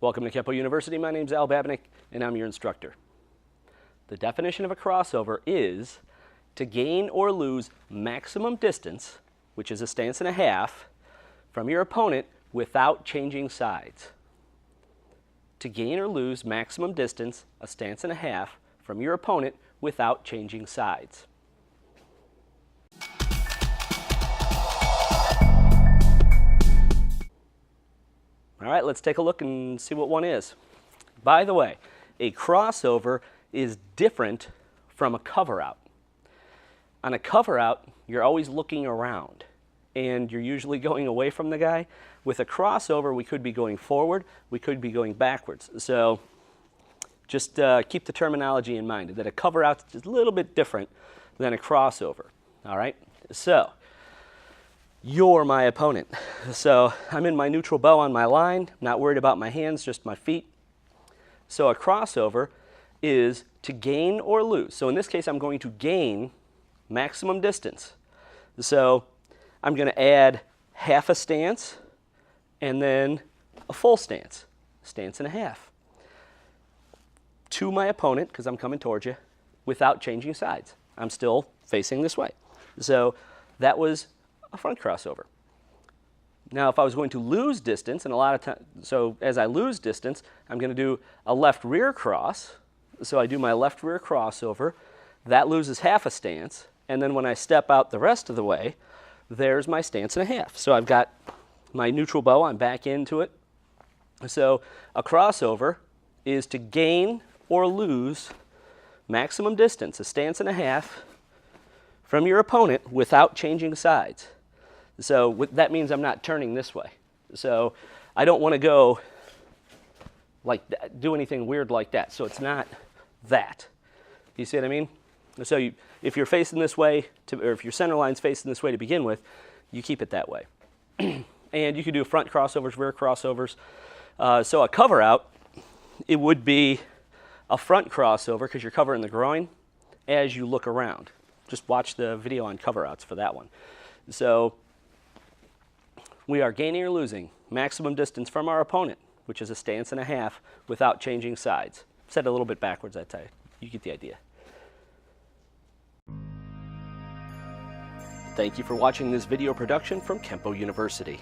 Welcome to Kenpo University. My name is Al Babinick, and I'm your instructor. The definition of a crossover is to gain or lose maximum distance, which is a stance and a half, from your opponent without changing sides. To gain or lose maximum distance, a stance and a half, from your opponent without changing sides. All right, let's take a look and see what one is. By the way, a crossover is different from a cover-out. On a cover-out, you're always looking around, and you're usually going away from the guy. With a crossover, we could be going forward, we could be going backwards. So just keep the terminology in mind, that a cover-out is a little bit different than a crossover. All right, so you're my opponent. So I'm in my neutral bow on my line, not worried about my hands, just my feet. So a crossover is to gain or lose. So in this case, I'm going to gain maximum distance. So I'm going to add half a stance and then a full stance, stance and a half, to my opponent, because I'm coming towards you, without changing sides. I'm still facing this way. So that was a front crossover. Now, if I was going to lose distance, and a lot of times, so as I lose distance, I'm going to do a left rear cross. So I do my left rear crossover. That loses half a stance. And then when I step out the rest of the way, there's my stance and a half. So I've got my neutral bow, I'm back into it. So a crossover is to gain or lose maximum distance, a stance and a half, from your opponent without changing sides. So that means I'm not turning this way. So I don't want to go like that, do anything weird like that. So it's not that. You see what I mean? So if you're facing this way, or if your center line's facing this way to begin with, you keep it that way. And you can do front crossovers, rear crossovers. So a cover out, it would be a front crossover because you're covering the groin as you look around. Just watch the video on cover outs for that one. So we are gaining or losing maximum distance from our opponent, which is a stance and a half, without changing sides. Said a little bit backwards, I tell you. You get the idea. Thank you for watching this video production from Kenpo University.